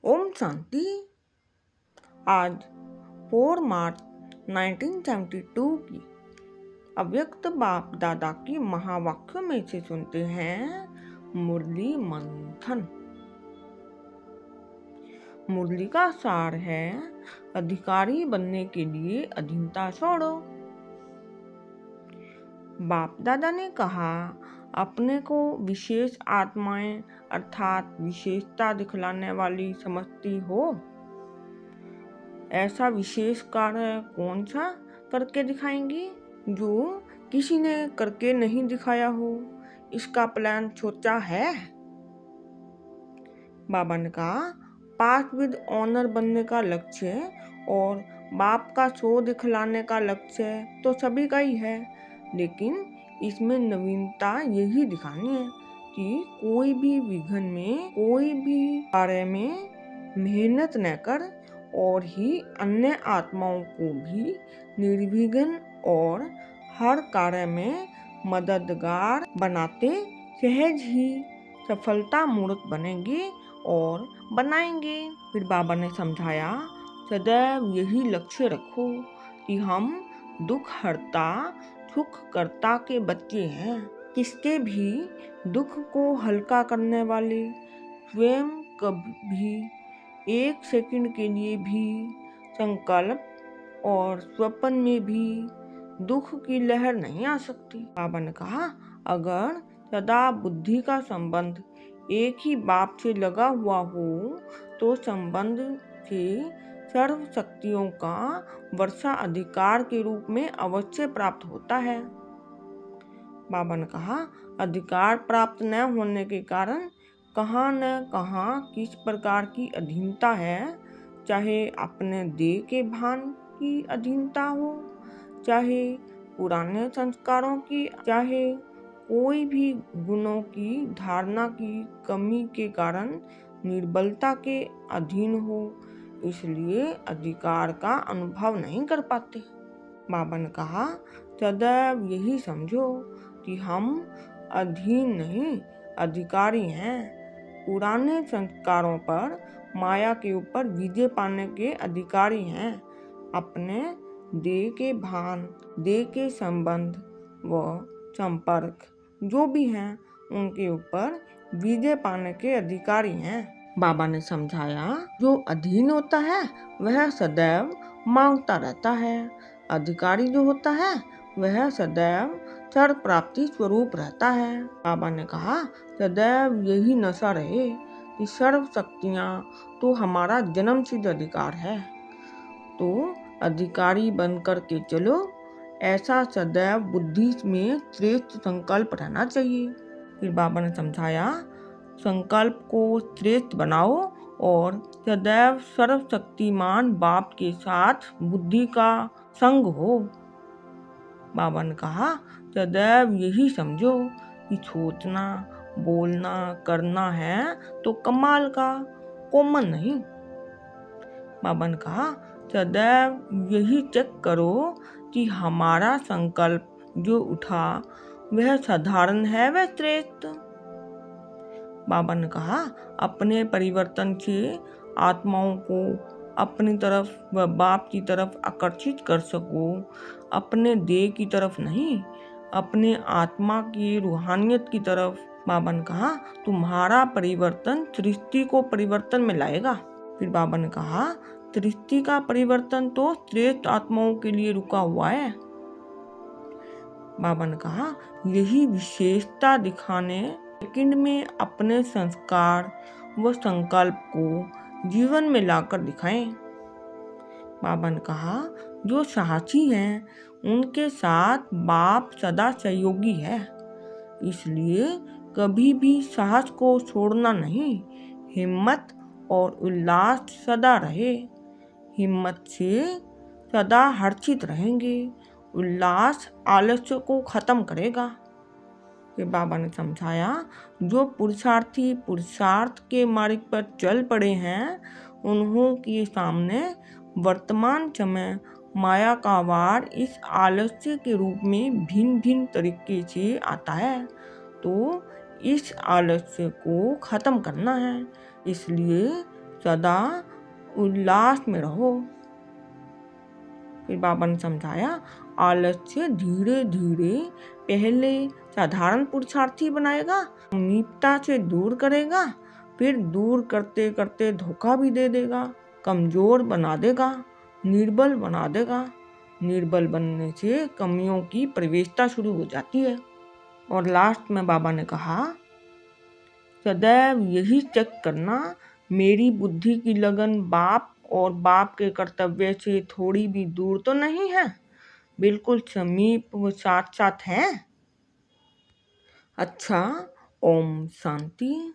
ओम शांति। आज 4 मार्च 1972 की अव्यक्त बाप दादा की महावाक्यों में से सुनते हैं मुरली मंथन। मुरली का सार है, अधिकारी बनने के लिए अधीनता छोड़ो। बाप दादा ने कहा, अपने को विशेष आत्माएं अर्थात विशेषता दिखलाने वाली समझती हो। ऐसा विशेष कार्य कौन सा करके दिखाएंगी जो किसी ने करके नहीं दिखाया हो? इसका प्लान सोचा है? बाबा ने कहा, पास विद ऑनर बनने का लक्ष्य और बाप का शो दिखलाने का लक्ष्य तो सभी का ही है, लेकिन इसमें नवीनता यही दिखानी है कि कोई भी विघ्न में, कोई भी कार्य में मेहनत न कर और ही अन्य आत्माओं को भी निर्विघ्न और हर कार्य में मददगार बनाते सहज ही सफलता मूर्त बनेंगे और बनाएंगे। फिर बाबा ने समझाया, सदैव यही लक्ष्य रखो कि हम दुख हरता सुख करता के बच्चे हैं। किसके भी दुख को हल्का करने वाले स्वयं कभी एक सेकंड के लिए भी संकल्प और स्वप्न में भी दुख की लहर नहीं आ सकती। बाबा ने कहा, अगर सदा बुद्धि का संबंध एक ही बाप से लगा हुआ हो तो संबंध से सर्व शक्तियों का वर्षा अधिकार के रूप में अवश्य प्राप्त होता है। बाबा ने कहा, अधिकार प्राप्त न होने के कारण कहाँ न कहाँ किस प्रकार की अधीनता है, चाहे अपने देह के भान की अधीनता हो, चाहे पुराने संस्कारों की, चाहे कोई भी गुणों की धारणा की कमी के कारण निर्बलता के अधीन हो, इसलिए अधिकार का अनुभव नहीं कर पाते। बाबा ने कहा, सदैव यही समझो कि हम अधीन नहीं अधिकारी हैं। पुराने संस्कारों पर माया के ऊपर विजय पाने के अधिकारी हैं। अपने देह के भान, देह के संबंध व संपर्क जो भी हैं उनके ऊपर विजय पाने के अधिकारी हैं। बाबा ने समझाया, जो अधीन होता है वह सदैव मांगता रहता है, अधिकारी जो होता है वह सदैव सर्व प्राप्ति स्वरूप रहता है। बाबा ने कहा, सदैव यही नशा रहे कि सर्व शक्तियाँ तो हमारा जन्म सिद्ध अधिकार है, तो अधिकारी बन कर के चलो। ऐसा सदैव बुद्धि में श्रेष्ठ संकल्प रहना चाहिए। फिर बाबा ने समझाया, संकल्प को श्रेष्ठ बनाओ और सदैव सर्वशक्तिमान बाप के साथ बुद्धि का संग हो। बाबा ने कहा, सदैव यही समझो कि सोचना, बोलना, करना है तो कमाल का, कॉमन नहीं। बाबा ने कहा, सदैव यही चेक करो कि हमारा संकल्प जो उठा वह साधारण है वह श्रेष्ठ। बाबा ने कहा, अपने परिवर्तन से आत्माओं को अपनी तरफ व बाप की तरफ आकर्षित कर सको, अपने देह की तरफ नहीं, अपने आत्मा की रूहानियत की तरफ। बाबा ने कहा, तुम्हारा परिवर्तन सृष्टि को परिवर्तन में लाएगा। फिर बाबा ने कहा, सृष्टि का परिवर्तन तो श्रेष्ठ आत्माओं के लिए रुका हुआ है। बाबा ने कहा, यही विशेषता दिखाने सेकंड में अपने संस्कार व संकल्प को जीवन में लाकर दिखाएं। बाबा ने कहा, जो साहसी हैं उनके साथ बाप सदा सहयोगी है, इसलिए कभी भी साहस को छोड़ना नहीं। हिम्मत और उल्लास सदा रहे, हिम्मत से सदा हर्षित रहेंगे, उल्लास आलस्य को खत्म करेगा। फिर बाबा ने समझाया, जो पुरुषार्थी पुरुषार्थ के मार्ग पर चल पड़े हैं उन्हों के सामने वर्तमान समय माया का वार इस आलस्य के रूप में भिन्न भिन्न तरीके से आता है, तो इस आलस्य को खत्म करना है। इसलिए सदा उल्लास में रहो। फिर बाबा ने समझाया, आलस्य धीरे धीरे पहले साधारण पुरुषार्थी बनाएगा, समीपता से दूर करेगा, फिर दूर करते करते धोखा भी दे देगा, कमजोर बना देगा, निर्बल बना देगा। निर्बल बनने से कमियों की प्रवेशता शुरू हो जाती है। और लास्ट में बाबा ने कहा, सदैव यही चेक करना, मेरी बुद्धि की लगन बाप और बाप के कर्तव्य से थोड़ी भी दूर तो नहीं है, बिल्कुल समीप व साथ साथ है। अच्छा, ओम शांति।